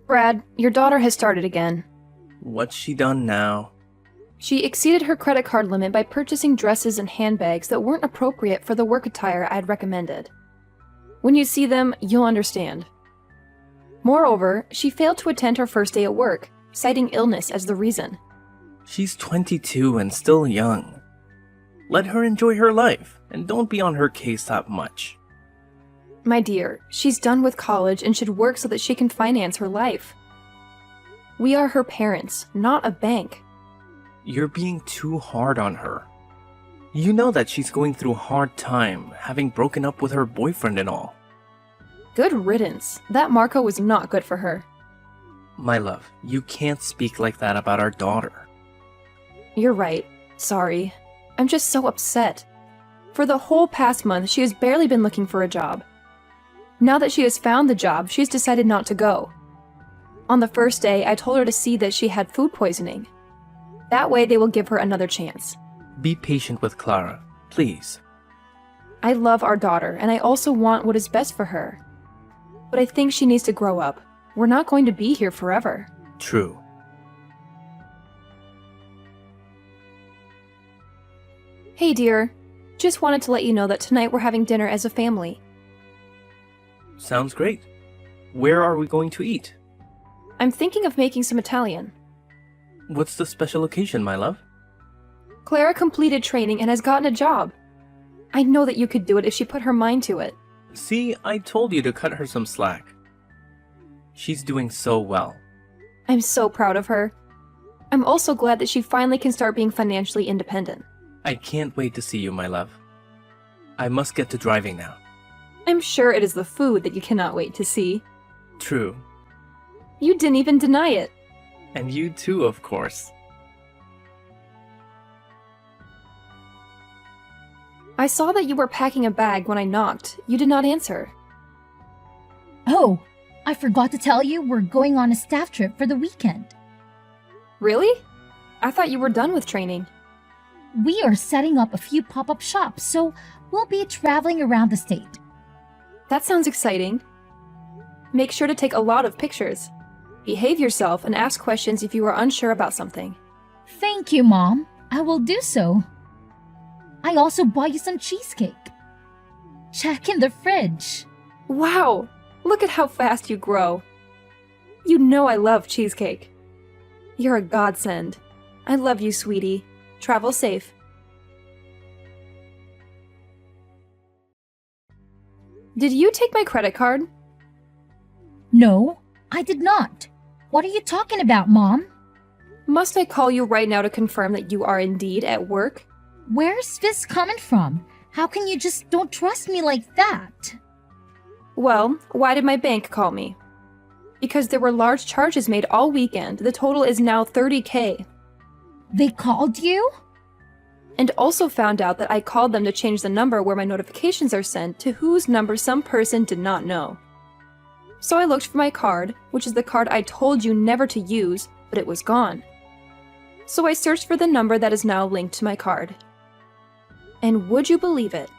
Brad, your daughter has started again. What's she done now? She exceeded her credit card limit by purchasing dresses and handbags that weren't appropriate for the work attire I'd recommended. When you see them, you'll understand. Moreover, she failed to attend her first day at work, citing illness as the reason. She's 22 and still young. Let her enjoy her life, and don't be on her case that much. My dear, she's done with college and should work so that she can finance her life. We are her parents, not a bank. You're being too hard on her. You know that she's going through a hard time, having broken up with her boyfriend and all. Good riddance. That Marco was not good for her. My love, you can't speak like that about our daughter. You're right. Sorry. I'm just so upset. For the whole past month, she has barely been looking for a job. Now that she has found the job, she's decided not to go. On the first day, I told her to see that she had food poisoning. That way, they will give her another chance. Be patient with Clara, please. I love our daughter, and I also want what is best for her. But I think she needs to grow up. We're not going to be here forever. True. Hey dear, just wanted to let you know that tonight we're having dinner as a family. Sounds great. Where are we going to eat? I'm thinking of making some Italian. What's the special occasion, my love? Clara completed training and has gotten a job. I know that you could do it if she put her mind to it. See, I told you to cut her some slack. She's doing so well. I'm so proud of her. I'm also glad that she finally can start being financially independent. I can't wait to see you, my love. I must get to driving now. I'm sure it is the food that you cannot wait to see. True. You didn't even deny it. And you too, of course. I saw that you were packing a bag when I knocked. You did not answer. Oh, I forgot to tell you we're going on a staff trip for the weekend. Really? I thought you were done with training. We are setting up a few pop-up shops, so we'll be traveling around the state. That sounds exciting. Make sure to take a lot of pictures. Behave yourself and ask questions if you are unsure about something. Thank you, Mom. I will do so. I also bought you some cheesecake. Check in the fridge. Wow! Look at how fast you grow. You know I love cheesecake. You're a godsend. I love you, sweetie. Travel safe. Did you take my credit card? No, I did not. What are you talking about, Mom? Must I call you right now to confirm that you are indeed at work? Where's this coming from? How can you just don't trust me like that? Well, why did my bank call me? Because there were large charges made all weekend. The total is now $30,000. They called you? And also found out that I called them to change the number where my notifications are sent to whose number some person did not know. So I looked for my card, which is the card I told you never to use, but it was gone. So I searched for the number that is now linked to my card. And would you believe it?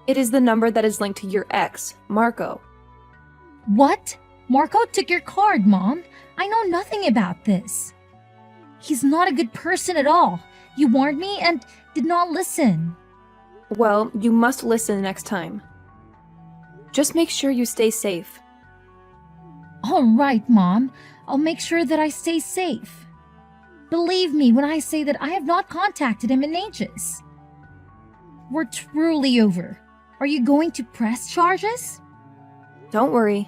It is the number that is linked to your ex, Marco. What? Marco took your card, Mom. I know nothing about this. He's not a good person at all. You warned me and did not listen. Well, you must listen next time. Just make sure you stay safe. All right, Mom. I'll make sure that I stay safe. Believe me when I say that I have not contacted him in ages. We're truly over. Are you going to press charges? Don't worry.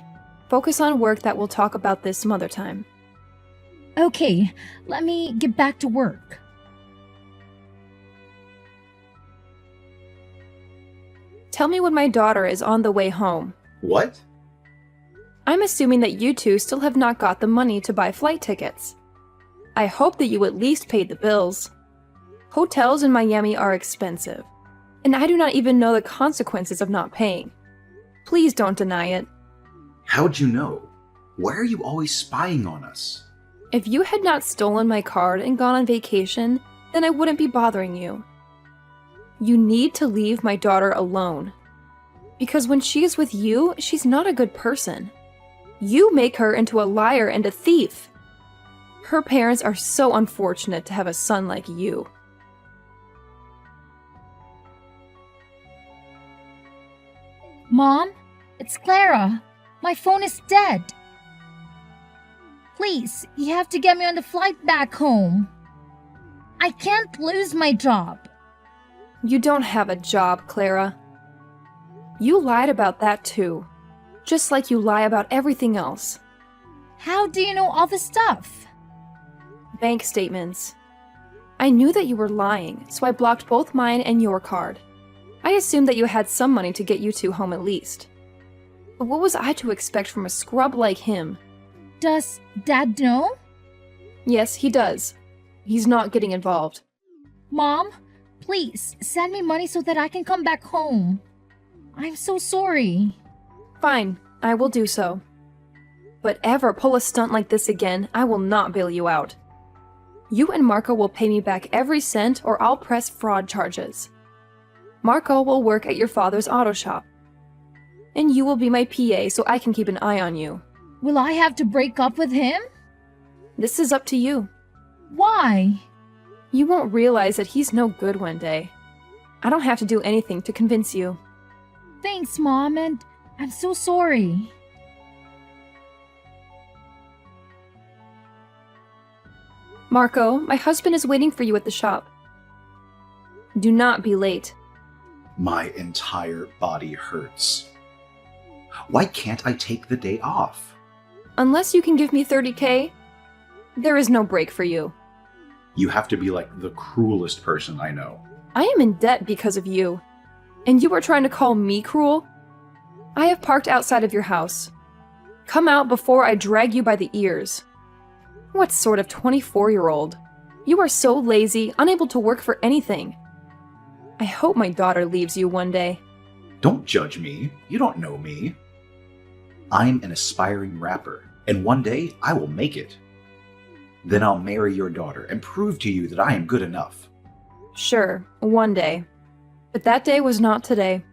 Focus on work that we'll talk about this some other time. Okay, let me get back to work. Tell me when my daughter is on the way home. What? I'm assuming that you two still have not got the money to buy flight tickets. I hope that you at least paid the bills. Hotels in Miami are expensive, and I do not even know the consequences of not paying. Please don't deny it. How'd you know? Why are you always spying on us? If you had not stolen my card and gone on vacation, then I wouldn't be bothering you. You need to leave my daughter alone. Because when she is with you, she's not a good person. You make her into a liar and a thief. Her parents are so unfortunate to have a son like you. Mom, it's Clara. My phone is dead. Please, you have to get me on the flight back home. I can't lose my job. You don't have a job, Clara. You lied about that too. Just like you lie about everything else. How do you know all the stuff? Bank statements. I knew that you were lying, so I blocked both mine and your card. I assumed that you had some money to get you two home at least. But what was I to expect from a scrub like him? Does Dad know? Yes, he does. He's not getting involved. Mom, please send me money so that I can come back home. I'm so sorry. Fine, I will do so. But ever pull a stunt like this again, I will not bail you out. You and Marco will pay me back every cent or I'll press fraud charges. Marco will work at your father's auto shop. And you will be my PA so I can keep an eye on you. Will I have to break up with him? This is up to you. Why? You won't realize that he's no good one day. I don't have to do anything to convince you. Thanks, Mom, and I'm so sorry. Marco, my husband is waiting for you at the shop. Do not be late. My entire body hurts. Why can't I take the day off? Unless you can give me 30K, there is no break for you. You have to be like the cruelest person I know. I am in debt because of you. And you are trying to call me cruel? I have parked outside of your house. Come out before I drag you by the ears. What sort of 24-year-old? You are so lazy, unable to work for anything. I hope my daughter leaves you one day. Don't judge me. You don't know me. I'm an aspiring rapper, and one day I will make it. Then I'll marry your daughter and prove to you that I am good enough. Sure, one day. But that day was not today.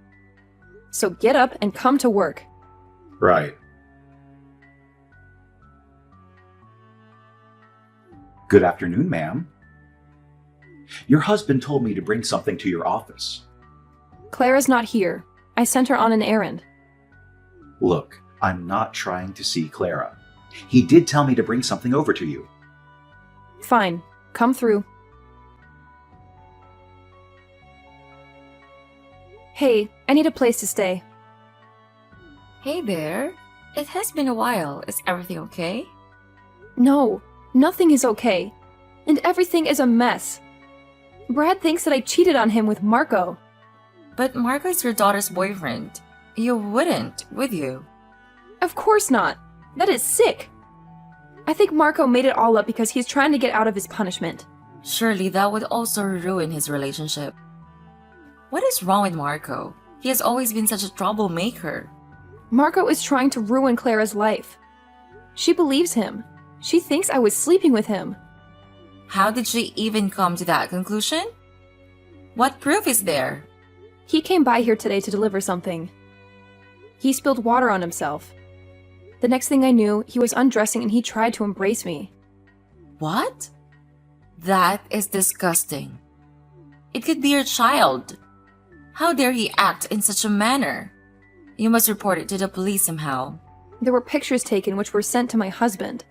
So get up and come to work. Right. Good afternoon, ma'am. Your husband told me to bring something to your office. Clara's not here. I sent her on an errand. Look, I'm not trying to see Clara. He did tell me to bring something over to you. Fine, come through. Hey, I need a place to stay. Hey there. It has been a while. Is everything okay? No, nothing is okay. And everything is a mess. Brad thinks that I cheated on him with Marco. But Marco is your daughter's boyfriend. You wouldn't, would you? Of course not. That is sick. I think Marco made it all up because he's trying to get out of his punishment. Surely that would also ruin his relationship. What is wrong with Marco? He has always been such a troublemaker. Marco is trying to ruin Clara's life. She believes him. She thinks I was sleeping with him. How did she even come to that conclusion? What proof is there? He came by here today to deliver something. He spilled water on himself. The next thing I knew, he was undressing and he tried to embrace me. What? That is disgusting. It could be your child. How dare he act in such a manner? You must report it to the police somehow. There were pictures taken which were sent to my husband.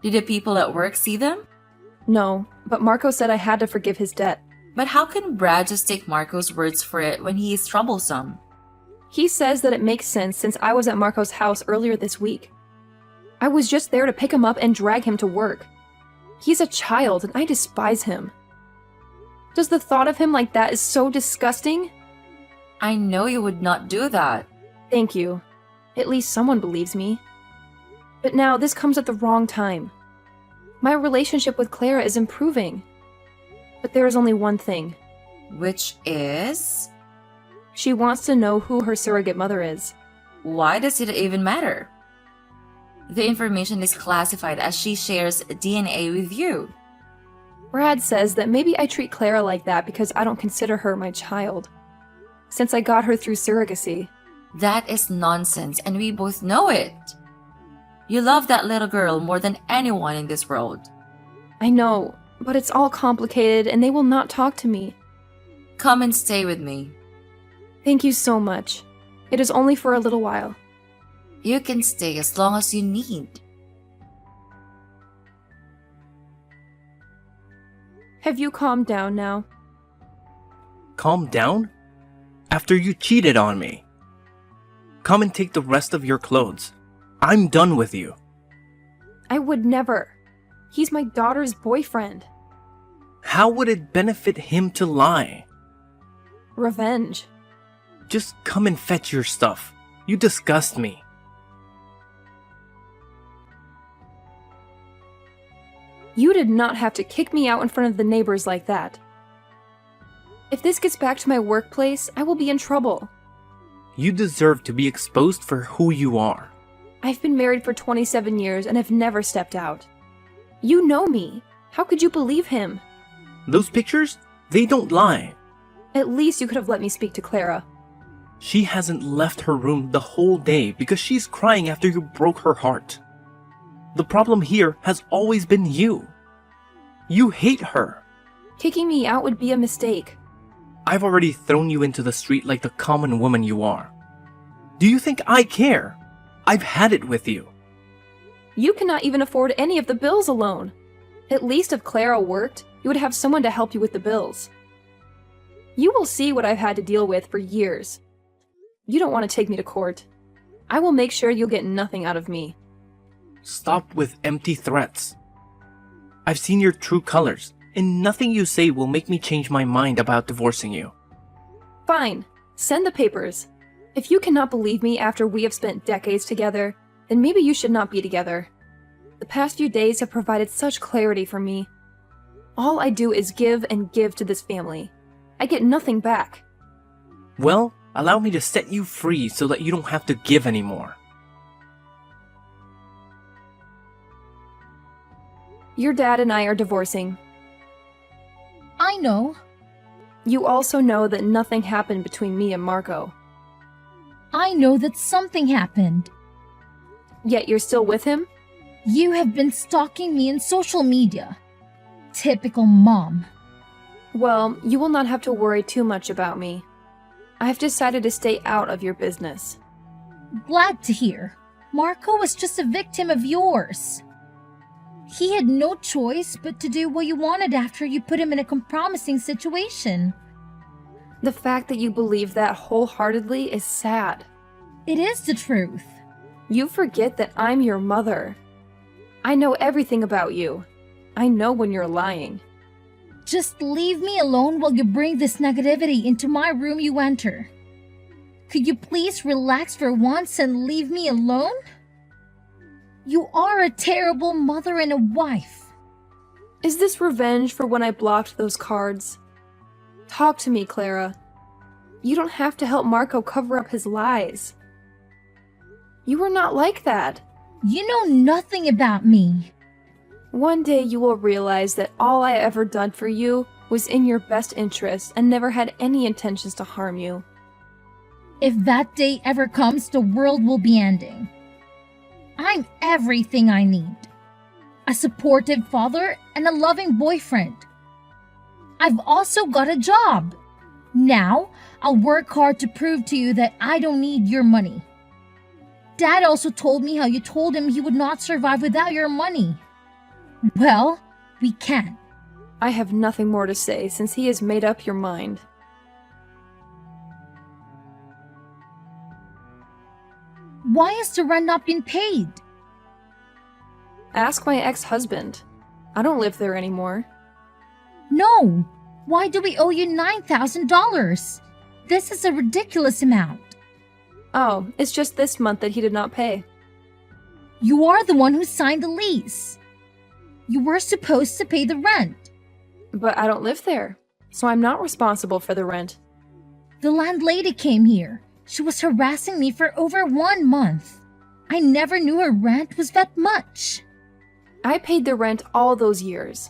Did the people at work see them? No, but Marco said I had to forgive his debt. But how can Brad just take Marco's words for it when he is troublesome? He says that it makes sense since I was at Marco's house earlier this week. I was just there to pick him up and drag him to work. He's a child and I despise him. Does the thought of him like that is so disgusting? I know you would not do that. Thank you. At least someone believes me. But now this comes at the wrong time. My relationship with Clara is improving. But there is only one thing. Which is? She wants to know who her surrogate mother is. Why does it even matter? The information is classified as she shares DNA with you. Brad says that maybe I treat Clara like that because I don't consider her my child. Since I got her through surrogacy. That is nonsense and we both know it. You love that little girl more than anyone in this world. I know, but it's all complicated and they will not talk to me. Come and stay with me. Thank you so much. It is only for a little while. You can stay as long as you need. Have you calmed down now? Calm down? After you cheated on me. Come and take the rest of your clothes. I'm done with you. I would never. He's my daughter's boyfriend. How would it benefit him to lie? Revenge. Just come and fetch your stuff. You disgust me. You did not have to kick me out in front of the neighbors like that. If this gets back to my workplace, I will be in trouble. You deserve to be exposed for who you are. I've been married for 27 years and have never stepped out. You know me. How could you believe him? Those pictures? They don't lie. At least you could have let me speak to Clara. She hasn't left her room the whole day because she's crying after you broke her heart. The problem here has always been you. You hate her. Kicking me out would be a mistake. I've already thrown you into the street like the common woman you are. Do you think I care? I've had it with you. You cannot even afford any of the bills alone. At least if Clara worked, you would have someone to help you with the bills. You will see what I've had to deal with for years. You don't want to take me to court. I will make sure you'll get nothing out of me. Stop with empty threats. I've seen your true colors, and nothing you say will make me change my mind about divorcing you. Fine. Send the papers. If you cannot believe me after we have spent decades together, then maybe you should not be together. The past few days have provided such clarity for me. All I do is give and give to this family. I get nothing back. Well, allow me to set you free so that you don't have to give anymore. Your dad and I are divorcing. I know. You also know that nothing happened between me and Marco. I know that something happened. Yet you're still with him? You have been stalking me in social media. Typical mom. Well, you will not have to worry too much about me. I've decided to stay out of your business. Glad to hear. Marco was just a victim of yours. He had no choice but to do what you wanted after you put him in a compromising situation. The fact that you believe that wholeheartedly is sad. It is the truth. You forget that I'm your mother. I know everything about you. I know when you're lying. Just leave me alone while you bring this negativity into my room you enter. Could you please relax for once and leave me alone? You are a terrible mother and a wife. Is this revenge for when I blocked those cards? Talk to me, Clara. You don't have to help Marco cover up his lies. You were not like that. You know nothing about me. One day you will realize that all I ever done for you was in your best interest and never had any intentions to harm you. If that day ever comes, the world will be ending. I'm everything I need. A supportive father and a loving boyfriend. I've also got a job. Now, I'll work hard to prove to you that I don't need your money. Dad also told me how you told him he would not survive without your money. Well, we can. I have nothing more to say since he has made up your mind. Why has the rent not been paid? Ask my ex-husband. I don't live there anymore. No. Why do we owe you $9,000? This is a ridiculous amount. Oh, it's just this month that he did not pay. You are the one who signed the lease. You were supposed to pay the rent. But I don't live there, so I'm not responsible for the rent. The landlady came here. She was harassing me for over 1 month. I never knew her rent was that much. I paid the rent all those years.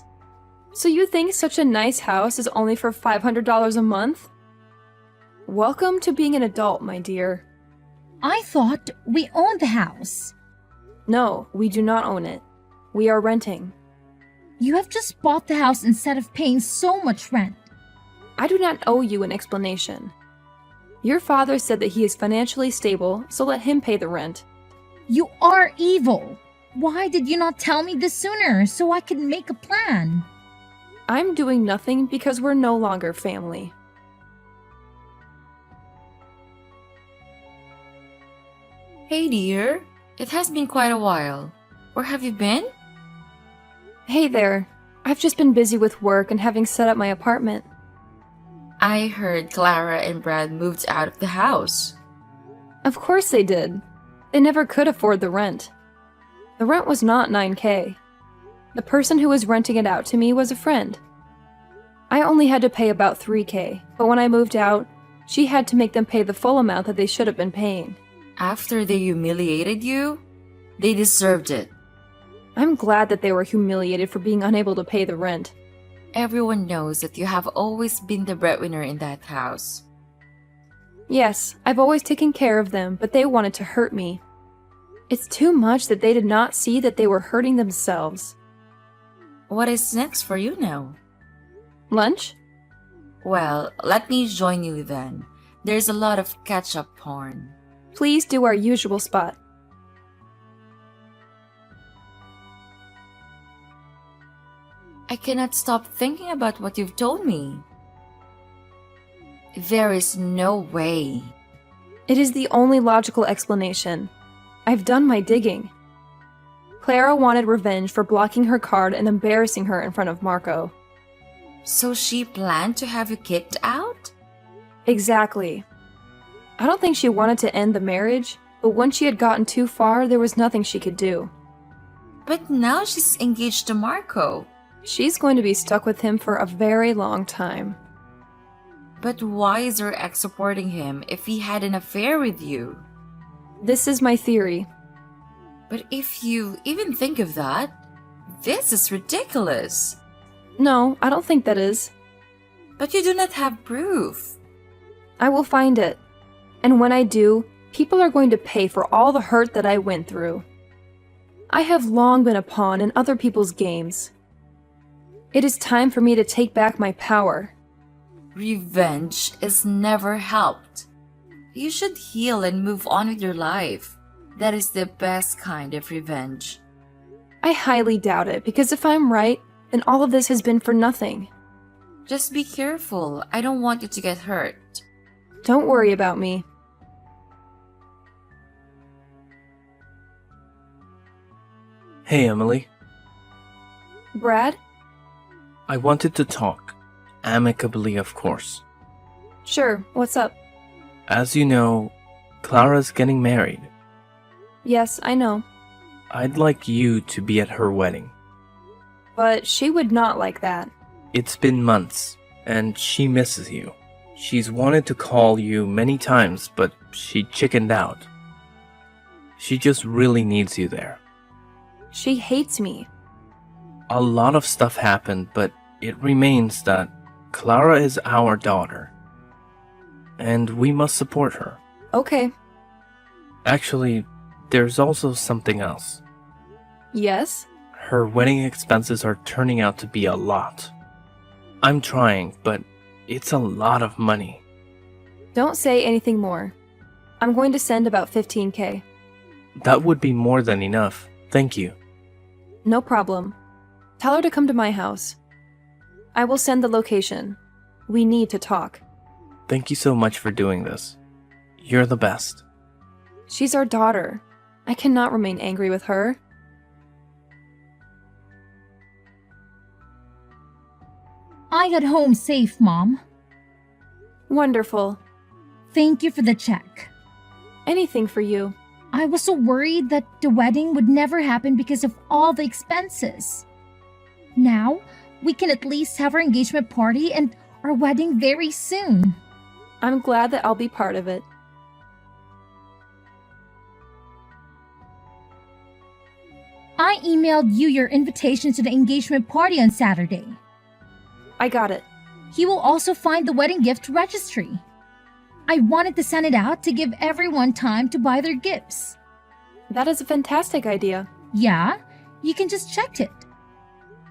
So you think such a nice house is only for $500 a month? Welcome to being an adult, my dear. I thought we owned the house. No, we do not own it. We are renting. You have just bought the house instead of paying so much rent. I do not owe you an explanation. Your father said that he is financially stable, so let him pay the rent. You are evil. Why did you not tell me this sooner so I could make a plan? I'm doing nothing because we're no longer family. Hey dear, it has been quite a while. Where have you been? Hey there. I've just been busy with work and having set up my apartment. I heard Clara and Brad moved out of the house. Of course they did. They never could afford the rent. The rent was not $9,000. The person who was renting it out to me was a friend. I only had to pay about $3,000, but when I moved out, she had to make them pay the full amount that they should have been paying. After they humiliated you, they deserved it. I'm glad that they were humiliated for being unable to pay the rent. Everyone knows that you have always been the breadwinner in that house. Yes, I've always taken care of them, but they wanted to hurt me. It's too much that they did not see that they were hurting themselves. What is next for you now? Lunch? Well, let me join you then. There's a lot of ketchup porn. Please do our usual spot. I cannot stop thinking about what you've told me. There is no way. It is the only logical explanation. I've done my digging. Clara wanted revenge for blocking her card and embarrassing her in front of Marco. So she planned to have you kicked out? Exactly. I don't think she wanted to end the marriage, but once she had gotten too far, there was nothing she could do. But now she's engaged to Marco. She's going to be stuck with him for a very long time. But why is her ex supporting him if he had an affair with you? This is my theory. But if you even think of that, this is ridiculous. No, I don't think that is. But you do not have proof. I will find it. And when I do, people are going to pay for all the hurt that I went through. I have long been a pawn in other people's games. It is time for me to take back my power. Revenge is never helped. You should heal and move on with your life. That is the best kind of revenge. I highly doubt it, because if I'm right, then all of this has been for nothing. Just be careful. I don't want you to get hurt. Don't worry about me. Hey, Emily. Brad? I wanted to talk. Amicably, of course. Sure, what's up? As you know, Clara's getting married. Yes, I know. I'd like you to be at her wedding. But she would not like that. It's been months, and she misses you. She's wanted to call you many times, but she chickened out. She just really needs you there. She hates me. A lot of stuff happened, but it remains that Clara is our daughter. And we must support her. Okay. Actually, there's also something else. Yes? Her wedding expenses are turning out to be a lot. I'm trying, but it's a lot of money. Don't say anything more. I'm going to send about $15,000. That would be more than enough. Thank you. No problem. Tell her to come to my house. I will send the location. We need to talk. Thank you so much for doing this. You're the best. She's our daughter. I cannot remain angry with her. I got home safe, Mom. Wonderful. Thank you for the check. Anything for you. I was so worried that the wedding would never happen because of all the expenses. Now, we can at least have our engagement party and our wedding very soon. I'm glad that I'll be part of it. I emailed you your invitation to the engagement party on Saturday. I got it. You will also find the wedding gift registry. I wanted to send it out to give everyone time to buy their gifts. That is a fantastic idea. Yeah, you can just check it.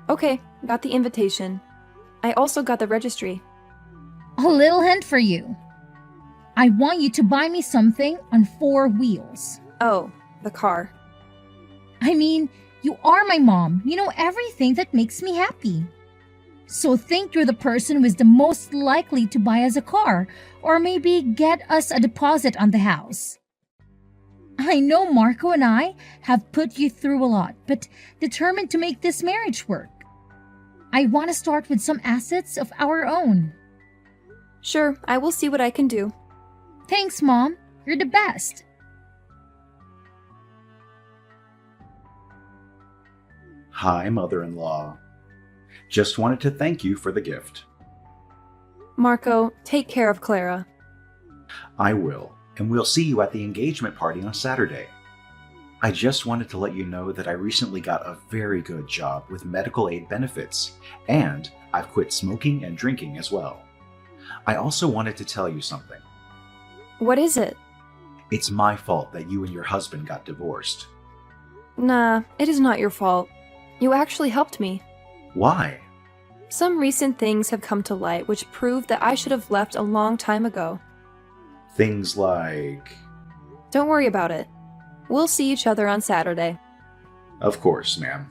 Okay, got the invitation. I also got the registry. A little hint for you. I want you to buy me something on 4 wheels. Oh, the car. I mean, you are my mom. You know everything that makes me happy. So think you're the person who is the most likely to buy us a car, or maybe get us a deposit on the house. I know Marco and I have put you through a lot, but determined to make this marriage work. I want to start with some assets of our own. Sure, I will see what I can do. Thanks, Mom. You're the best. Hi, mother-in-law. Just wanted to thank you for the gift. Marco, take care of Clara. I will, and we'll see you at the engagement party on Saturday. I just wanted to let you know that I recently got a very good job with medical aid benefits, and I've quit smoking and drinking as well. I also wanted to tell you something. What is it? It's my fault that you and your husband got divorced. Nah, it is not your fault. You actually helped me. Why? Some recent things have come to light which prove that I should have left a long time ago. Things like... Don't worry about it. We'll see each other on Saturday. Of course, ma'am.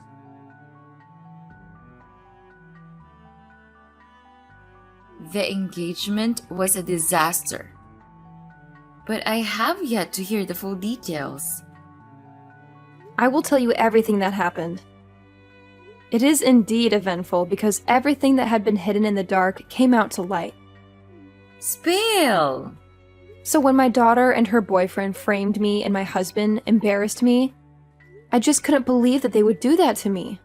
The engagement was a disaster. But I have yet to hear the full details. I will tell you everything that happened. It is indeed eventful because everything that had been hidden in the dark came out to light. Spill! So when my daughter and her boyfriend framed me and my husband embarrassed me, I just couldn't believe that they would do that to me.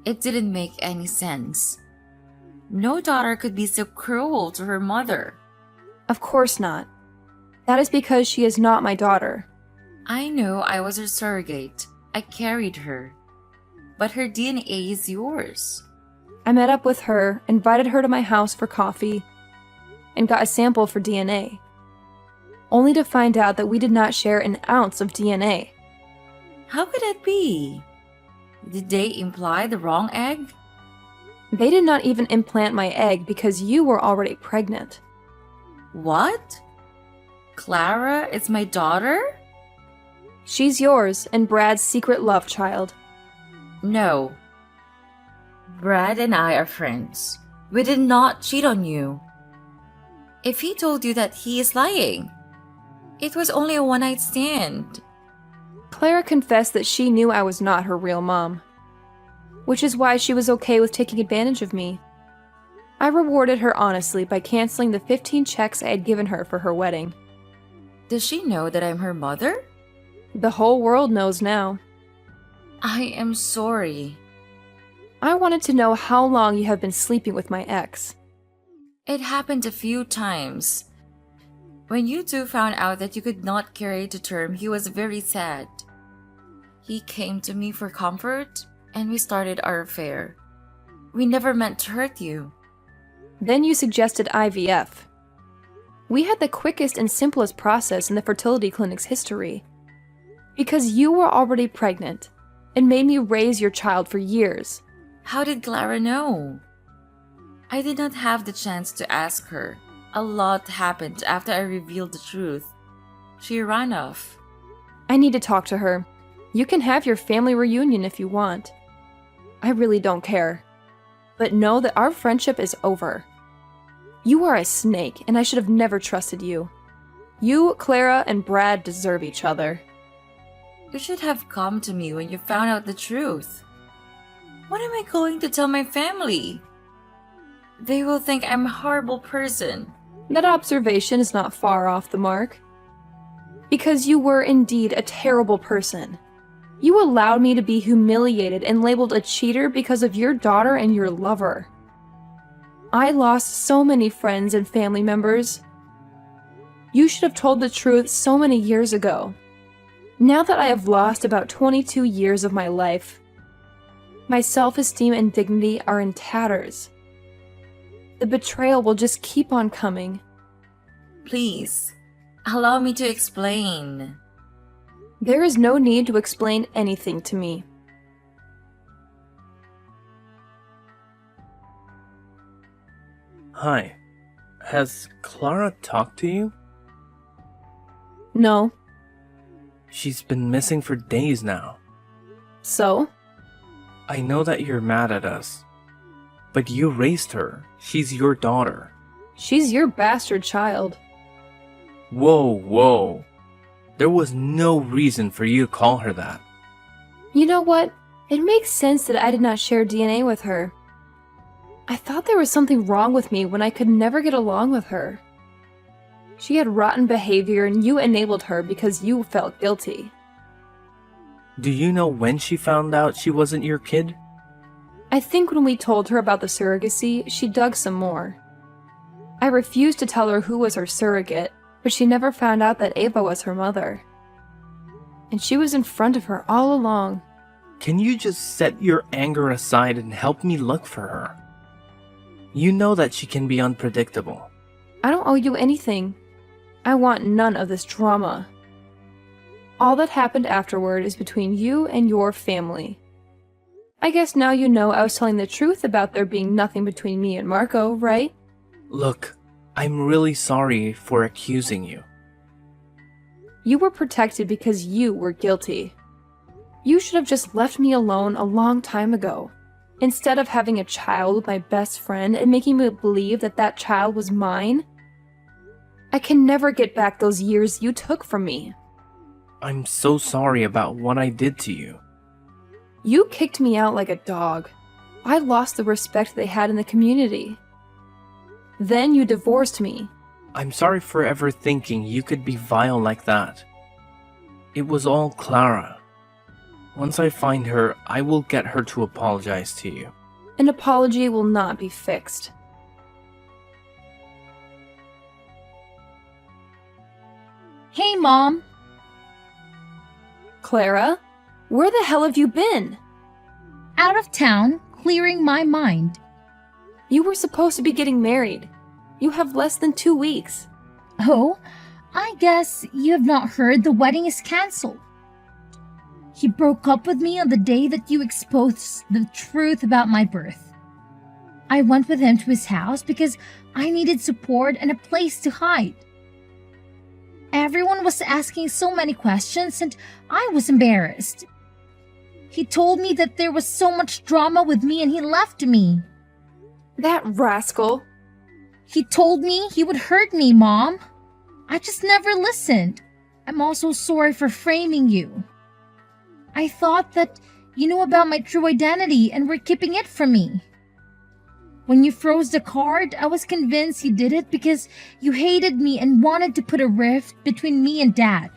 It didn't make any sense. No daughter could be so cruel to her mother. Of course not. That is because she is not my daughter. I know I was her surrogate. I carried her. But her DNA is yours. I met up with her, invited her to my house for coffee, and got a sample for DNA. Only to find out that we did not share an ounce of DNA. How could that be? Did they imply the wrong egg? They did not even implant my egg because you were already pregnant. What? Clara is my daughter? She's yours and Brad's secret love child. No. Brad and I are friends. We did not cheat on you. If he told you that, he is lying. It was only a one-night stand. Clara confessed that she knew I was not her real mom, which is why she was okay with taking advantage of me. I rewarded her honestly by canceling the 15 checks I had given her for her wedding. Does she know that I'm her mother? The whole world knows now. I am sorry. I wanted to know how long you have been sleeping with my ex. It happened a few times. When you two found out that you could not carry it to term, he was very sad. He came to me for comfort, and we started our affair. We never meant to hurt you. Then you suggested IVF. We had the quickest and simplest process in the fertility clinic's history. Because you were already pregnant, it made me raise your child for years. How did Clara know? I did not have the chance to ask her. A lot happened after I revealed the truth. She ran off. I need to talk to her. You can have your family reunion if you want. I really don't care. But know that our friendship is over. You are a snake, and I should have never trusted you. You, Clara, and Brad deserve each other. You should have come to me when you found out the truth. What am I going to tell my family? They will think I'm a horrible person. That observation is not far off the mark. Because you were indeed a terrible person. You allowed me to be humiliated and labeled a cheater because of your daughter and your lover. I lost so many friends and family members. You should have told the truth so many years ago. Now that I have lost about 22 years of my life, my self-esteem and dignity are in tatters. The betrayal will just keep on coming. Please, allow me to explain. There is no need to explain anything to me. Hi. Has Clara talked to you? No. She's been missing for days now. So? I know that you're mad at us. But you raised her. She's your daughter. She's your bastard child. Whoa. There was no reason for you to call her that. You know what? It makes sense that I did not share DNA with her. I thought there was something wrong with me when I could never get along with her. She had rotten behavior and you enabled her because you felt guilty. Do you know when she found out she wasn't your kid? I think when we told her about the surrogacy, she dug some more. I refused to tell her who was her surrogate, but she never found out that Ava was her mother. And she was in front of her all along. Can you just set your anger aside and help me look for her? You know that she can be unpredictable. I don't owe you anything. I want none of this drama. All that happened afterward is between you and your family. I guess now you know I was telling the truth about there being nothing between me and Marco, right? Look, I'm really sorry for accusing you. You were protected because you were guilty. You should have just left me alone a long time ago, instead of having a child with my best friend and making me believe that that child was mine. I can never get back those years you took from me. I'm so sorry about what I did to you. You kicked me out like a dog. I lost the respect they had in the community. Then you divorced me. I'm sorry for ever thinking you could be vile like that. It was all Clara. Once I find her, I will get her to apologize to you. An apology will not be fixed. Hey, Mom. Clara, where the hell have you been? Out of town, clearing my mind. You were supposed to be getting married. You have less than 2 weeks. Oh, I guess you have not heard the wedding is cancelled. He broke up with me on the day that you exposed the truth about my birth. I went with him to his house because I needed support and a place to hide. Everyone was asking so many questions and I was embarrassed. He told me that there was so much drama with me and he left me. That rascal. He told me he would hurt me, Mom. I just never listened. I'm also sorry for framing you. I thought that you knew about my true identity and were keeping it from me. When you froze the card, I was convinced you did it because you hated me and wanted to put a rift between me and Dad.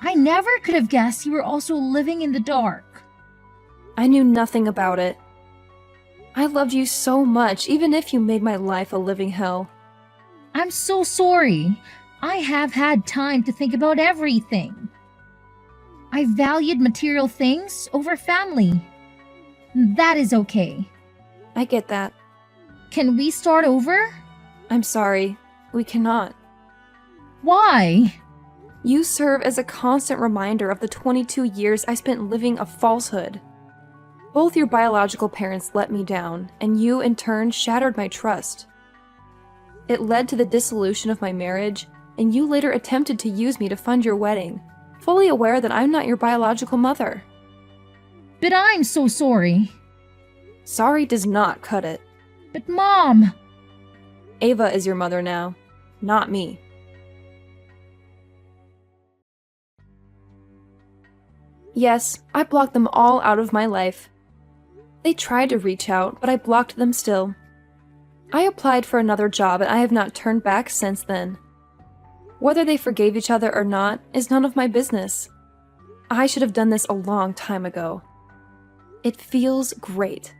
I never could have guessed you were also living in the dark. I knew nothing about it. I loved you so much, even if you made my life a living hell. I'm so sorry. I have had time to think about everything. I valued material things over family. That is okay. I get that. Can we start over? I'm sorry. We cannot. Why? You serve as a constant reminder of the 22 years I spent living a falsehood. Both your biological parents let me down, and you, in turn, shattered my trust. It led to the dissolution of my marriage, and you later attempted to use me to fund your wedding, fully aware that I'm not your biological mother. But I'm so sorry. Sorry does not cut it. But Mom! Ava is your mother now, not me. Yes, I blocked them all out of my life. They tried to reach out, but I blocked them still. I applied for another job and I have not turned back since then. Whether they forgave each other or not is none of my business. I should have done this a long time ago. It feels great.